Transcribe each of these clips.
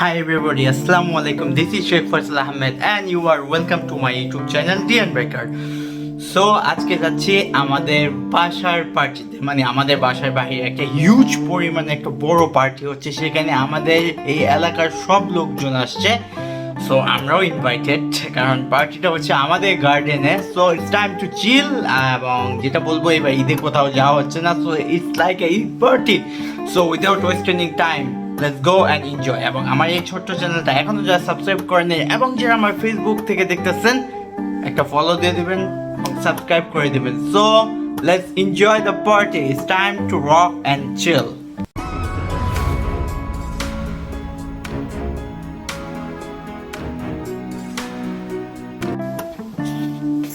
Hi everybody, Assalamu alaikum. This is Sheikh Faisal Ahmed and you are welcome to my YouTube channel DN Breaker. So আজকে যাচ্ছি আমাদের বাসার পার্টিতে, মানে আমাদের বাসার বাইরে একটা হিউজ পরিমাণে একটা বড় পার্টি হচ্ছে। সেখানে আমাদের এই এলাকার সব লোকজন আসছে। সো আমরাও ইনভাইটেড, কারণ পার্টিটা হচ্ছে আমাদের গার্ডেনে। সো ইটস টাইম টু চিল। এবং যেটা বলবো, এবার ঈদে কোথাও যাওয়া হচ্ছে না, so it's like a Eid party. So without wasting time let's go and enjoy. এবং আমার এই ছোট্ট চ্যানেলটা এখনও যারা সাবস্ক্রাইব করেন এবং যারা আমার ফেসবুক থেকে দেখতেছেন, একটা ফলো দিয়ে দিবেন এবং সাবস্ক্রাইব করে দিবেন। So let's enjoy the party. It's time to rock and chill.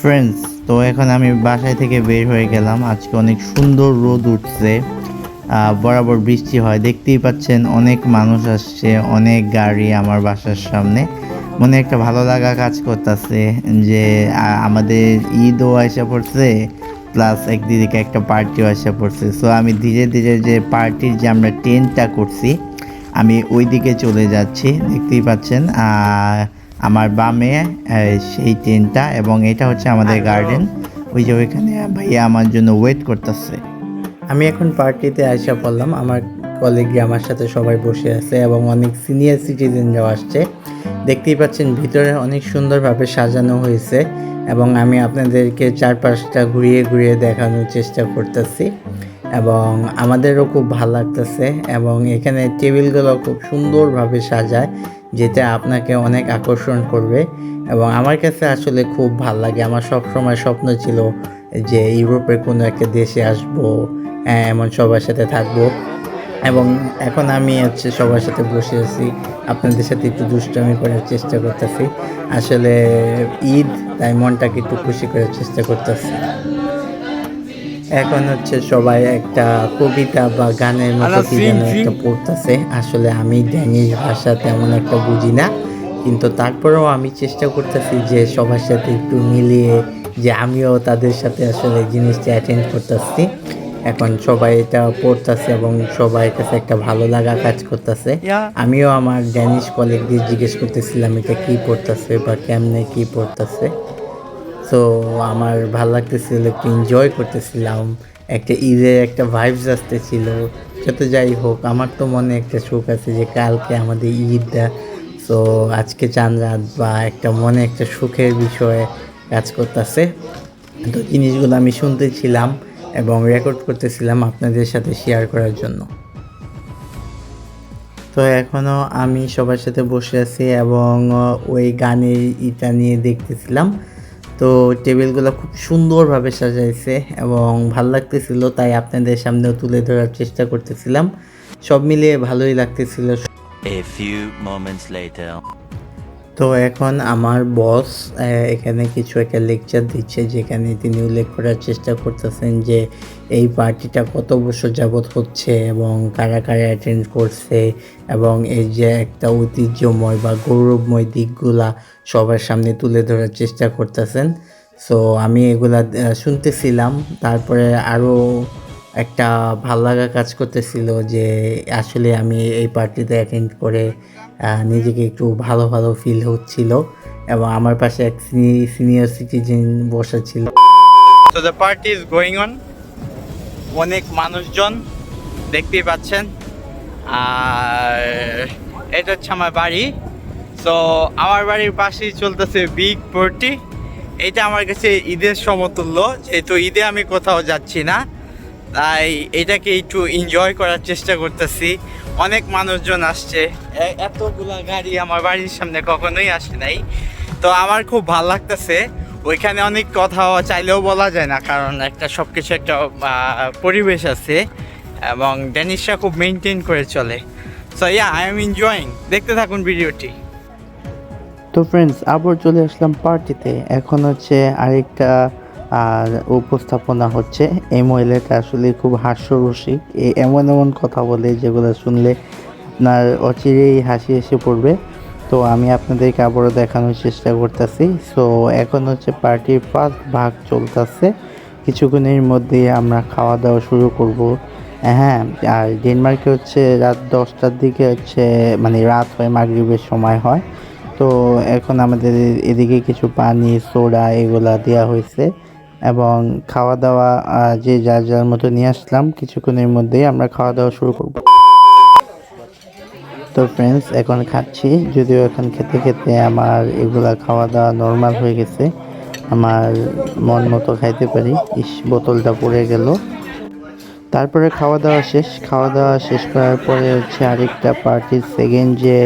Friends, তো এখন আমি বাসায় থেকে বের হয়ে গেলাম। আজকে অনেক সুন্দর রোদ উঠছে, বরাবর বৃষ্টি হয়, দেখতেই পাচ্ছেন। অনেক মানুষ আসছে, অনেক গাড়ি আমার বাসার সামনে। মনে একটা ভালো লাগা কাজ করতেছে যে আমাদের ঈদও আসা পড়ছে, প্লাস একদিকে একটা পার্টিও আসা পড়ছে। সো আমি ধীরে ধীরে যে পার্টির যে আমরা টেন্টটা করছি, আমি ওই দিকে চলে যাচ্ছি। দেখতেই পাচ্ছেন আমার বামে সেই টেন্টটা, এবং এটা হচ্ছে আমাদের গার্ডেন। ওই যে ওইখানে ভাইয়া আমার জন্য ওয়েট করতেছে। আমি এখন পার্টিতে আইসা পড়লাম। আমার কলিগরা আমার সাথে সবাই বসে আছে এবং অনেক সিনিয়র সিটিজেনরাও আসছে। দেখতেই পাচ্ছেন ভিতরে অনেক সুন্দরভাবে সাজানো হয়েছে, এবং আমি আপনাদেরকে চারপাশটা ঘুরিয়ে ঘুরিয়ে দেখানোর চেষ্টা করতেছি, এবং আমাদেরও খুব ভালো লাগতেছে। এবং এখানে টেবিলগুলো খুব সুন্দরভাবে সাজায়, যেটা আপনাকে অনেক আকর্ষণ করবে। এবং আমার কাছে আসলে খুব ভালো লাগে। আমার সবসময় স্বপ্ন ছিল যে ইউরোপের কোনো একটা দেশে আসবো, এমন সবার সাথে থাকবো। এবং এখন আমি হচ্ছে সবার সাথে বসে আছি, আপনাদের সাথে একটু দুষ্টামি করার চেষ্টা করতেছি। আসলে ঈদ, তাই মনটাকে একটু খুশি করার চেষ্টা করতেছি। এখন হচ্ছে সবাই একটা কবিতা বা গানের মতো কি যেন একটা পড়তেছে। আসলে আমি ড্যানিশ ভাষা তেমন একটা বুঝি না, কিন্তু তারপরেও আমি চেষ্টা করতেছি যে সবার সাথে একটু মিলিয়ে, যে আমিও তাদের সাথে আসলে জিনিসটা অ্যাটেন্ড করতেছি। এখন সবাই এটা পড়তেছে এবং সবার কাছে একটা ভালো লাগা কাজ করতেছে। আমিও আমার ড্যানিশ কলিগদের জিজ্ঞেস করতেছিলাম এটা কি পড়তেছে বা কেমনে কি পড়তেছে। সো আমার ভালো লাগতেছিল, একটু এনজয় করতেছিলাম। একটা ঈদের একটা ভাইবস আসতেছিল। যত যাই হোক, আমার তো মনে একটা সুখ আছে যে কালকে আমাদের ঈদটা। সো আজকে চাঁদ রাত, বা একটা মনে একটা সুখের বিষয়ে কাজ করতেছে। তো জিনিসগুলো আমি শুনতেছিলাম এবং রেকর্ড করতেছিলাম আপনাদের সাথে শেয়ার করার জন্য। তো এখনও আমি সবার সাথে বসে আছি এবং ওই গানের ইটা নিয়ে দেখতেছিলাম। তো টেবিলগুলো খুব সুন্দরভাবে সাজাইছে এবং ভাল লাগতেছিল, তাই আপনাদের সামনেও তুলে ধরার চেষ্টা করতেছিলাম। সব মিলিয়ে ভালোই লাগতেছিল। A few moments later. তো এখন আমার বস এখানে কিছু একটা লেকচার দিচ্ছে, যেখানে তিনি উল্লেখ করার চেষ্টা করতেছেন যে এই পার্টিটা কত বছর যাবৎ হচ্ছে এবং কারা কারা অ্যাটেন্ড করছে, এবং এই যে একটা ঐতিহ্যময় বা গৌরবময় দিকগুলা সবার সামনে তুলে ধরার চেষ্টা করতেছেন। সো আমি এগুলা শুনতেছিলাম। তারপরে আরও একটা ভাল লাগা কাজ করতেছিল যে আসলে আমি এই পার্টিতে অ্যাটেন্ড করে নিজেকে একটু ভালো ভালো ফিল হচ্ছিল, এবং আমার পাশে এক সিনিয়র সিটিজেন বসা ছিল। তো the party is going on. অনেক মানুষজন দেখতেই পাচ্ছেন, আর এটা হচ্ছে আমার বাড়ি। সো আমার বাড়ির পাশেই চলতেছে বিগ পার্টি। এটা আমার কাছে ঈদের সমতুল্য, যেহেতু ঈদে আমি কোথাও যাচ্ছি না, তাই এটাকে একটু এনজয় করার চেষ্টা করতেছি। অনেক মানুষজন আসছে, এতগুলা গাড়ি আমার বাড়ির সামনে কখনোই আসে নাই। তো আমার খুব ভালো লাগতেছে। ওইখানে অনেক কথা চাইলেও বলা যায় না, কারণ একটা সব কিছু একটা পরিবেশ আছে, এবং ড্যানিশরা খুব মেনটেন করে চলে। So yeah, I am enjoying. দেখতে থাকুন ভিডিওটি। তো ফ্রেন্ডস, আবার চলে আসলাম পার্টিতে। এখন হচ্ছে আরেকটা উপস্থাপনা হচ্ছে। এই মহিলাটা আসলে খুব হাস্যরসিক, এমন এমন কথা বলে যেগুলো শুনলে আপনার অচিরেই হাসি এসে পড়বে। তো আমি আপনাদেরকে আবারও দেখানোর চেষ্টা করতেছি। সো এখন হচ্ছে পার্টির ফার্স্ট ভাগ চলতেছে। কিছুক্ষণের মধ্যে আমরা খাওয়া দাওয়া শুরু করব, হ্যাঁ, আর ডেনমার্কে হচ্ছে রাত 10টার দিকে হচ্ছে মানে রাত হয়, মাগরিবের সময় হয়। তো এখন আমাদের এদিকে কিছু পানি, সোডা এগুলা দেওয়া হয়েছে এবং খাওয়া দাওয়া যে যার যার মতো নিয়ে আসলাম। কিছুক্ষণের মধ্যেই আমরা খাওয়া দাওয়া শুরু করব। তো ফ্রেন্ডস, এখন খাচ্ছি, যদিও এখন খেতে খেতে আমার এগুলা খাওয়া দাওয়া নর্মাল হয়ে গেছে। আমার মন মতো খাইতে পারি। বোতলটা পড়ে গেল। তারপরে খাওয়া দাওয়া শেষ করার পরে হচ্ছে আরেকটা পার্টির সেকেন্ড যে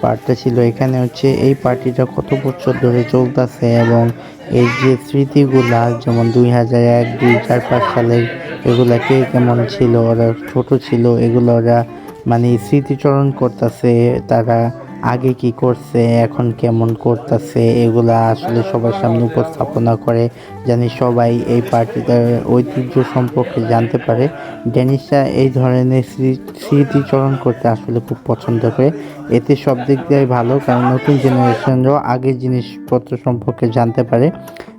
পার্টটা ছিল, এখানে হচ্ছে এই পার্টিটা কত বছর ধরে চলতেছে এবং এই যে স্মৃতিগুলা, যেমন 2001, 2, 4, 5 সালের এগুলা কে কেমন ছিল, ওরা ছোট ছিল, এগুলো ওরা মানে স্মৃতিচারণ করতেছে। তারা আগে কি করছে, এখন কেমন করতেছে, এগুলা আসলে সবার সামনে উপস্থাপনা করে, জানি সবাই এই পার্টিটার ঐতিহ্য সম্পর্কে জানতে পারে। ড্যানিশরা এই ধরনের স্মৃতিচারণ করতে আসলে খুব পছন্দ করে। এতে সব দিক দিয়ে ভালো, কারণ নতুন জেনারেশনরাও আগের জিনিসপত্র সম্পর্কে জানতে পারে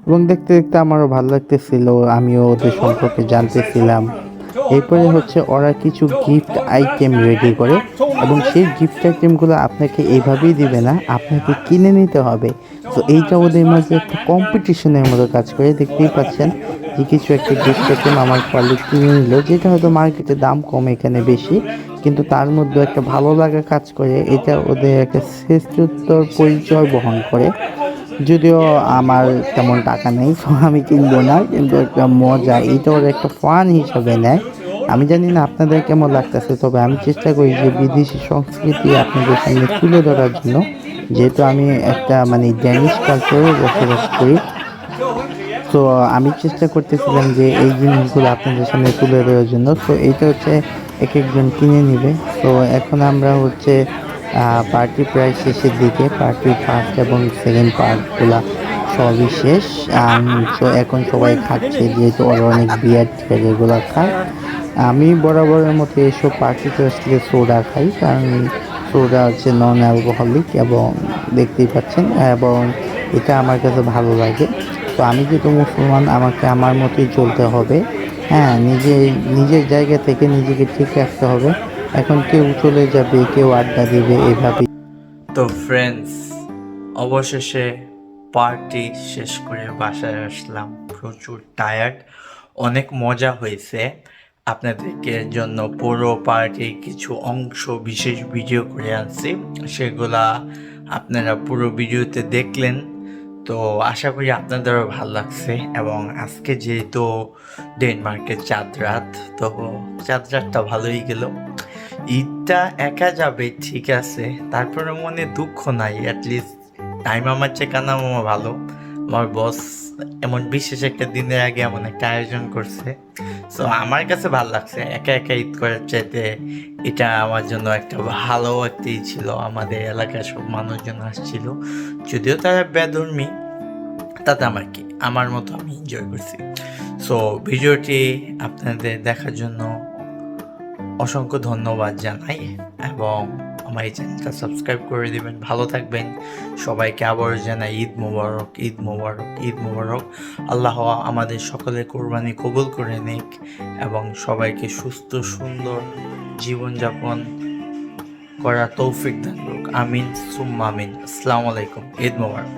এবং দেখতে দেখতে আমারও ভালো লাগতেছিল, আমিও ওদের সম্পর্কে জানতেছিলাম। এরপরে হচ্ছে ওরা কিছু গিফট আইটেম রেডি করে এবং সেই গিফট আইটেমগুলো আপনাকে এইভাবেই দিবে না, আপনাকে কিনে নিতে হবে। তো এইটা ওদের মাঝে একটা কম্পিটিশনের মতো কাজ করে। দেখতেই পাচ্ছেন যে কিছু একটা গিফট আইটেম আমার কলিগ কিনে নিল, যেটা হয়তো মার্কেটে দাম কম, এখানে বেশি, কিন্তু তার মধ্যে একটা ভালো লাগা কাজ করে। এটা ওদের একটা শ্রেষ্ঠত্বর পরিচয় বহন করে। যদিও আমার তেমন টাকা নেই, তো আমি কিনবো না, কিন্তু একটা মজা, এইটা ওর একটা ফান হিসাবে নেয়। আমি জানি না আপনাদের কেমন লাগতেছে, তবে আমি চেষ্টা করি যে বিদেশি সংস্কৃতি আপনাদের সামনে তুলে ধরার জন্য, যেহেতু আমি একটা মানে ড্যানিশ কালচারে বসবাস করি। তো আমি চেষ্টা করতেছিলাম যে এই জিনিসগুলো আপনাদের সামনে তুলে ধরার জন্য। তো এইটা হচ্ছে এক একজন কিনে নিবে। তো এখন আমরা হচ্ছে পার্টি প্রায় শেষের দিকে, পার্টির ফার্স্ট এবং সেকেন্ড পার্টগুলা সবই শেষ। তো এখন সবাই খাচ্ছে, যেহেতু ওরা অনেক বিয়ার টিয়ার এগুলো খায়। আমি বরাবরের মতো এসব পার্টিতে আসলে সোডা খাই, কারণ সোডা হচ্ছে নন অ্যালকোহলিক এবং দেখতেই পাচ্ছেন, এবং এটা আমার কাছে ভালো লাগে। তো আমি যেহেতু মুসলমান, আমাকে আমার মতোই চলতে হবে। হ্যাঁ, নিজের জায়গা থেকে নিজেকে ঠিক রাখতে হবে। এখন কেউ চলে যাবে, কেউ আড্ডা দেবে, এভাবে। তো ফ্রেন্ডস, অবশেষে পার্টি শেষ করে বাসায় আসলাম, প্রচুর টায়ার্ড, অনেক মজা হয়েছে। আপনাদেরকে জন্য পুরো পার্টির কিছু অংশ বিশেষ ভিডিও করে আনছি, সেগুলা আপনারা পুরো ভিডিওতে দেখলেন। তো আশা করি আপনাদেরও ভালো লাগছে। এবং আজকে যেহেতু ডেনমার্কের চাঁদ রাত, তো চাঁদ রাতটা ভালোই গেল। ঈদটা একা যাবে ঠিক আছে, তারপরে মনে দুঃখ নাই, অ্যাটলিস্ট টাইম আমার চেয়ে কানা মামা ভালো। আমার বস এমন বিশেষ একটা দিনের আগে এমন একটা আয়োজন করছে। সো আমার কাছে ভালো লাগছে, একা একা ঈদ করার চাইতে এটা আমার জন্য একটা ভালো একটা ঈদ ছিল। আমাদের এলাকার সব মানুষজন আসছিল, যদিও তারা বেধর্মী, তাতে আমার কি, আমার মতো আমি এনজয় করছি। সো ভিডিওটি আপনাদের দেখার জন্য অসংখ্য ধন্যবাদ জানাই এবং আমার এই চ্যানেলটা সাবস্ক্রাইব করে দেবেন। ভালো থাকবেন। সবাইকে আবারও জানাই ঈদ মোবারক, ঈদ মোবারক, ঈদ মোবারক। আল্লাহ আমাদের সকলের কোরবানি কবুল করে নিক এবং সবাইকে সুস্থ সুন্দর জীবনযাপন করার তৌফিক দান করুক। আমিন সুম্মা আমিন। আসসালামু আলাইকুম। ঈদ মোবারক।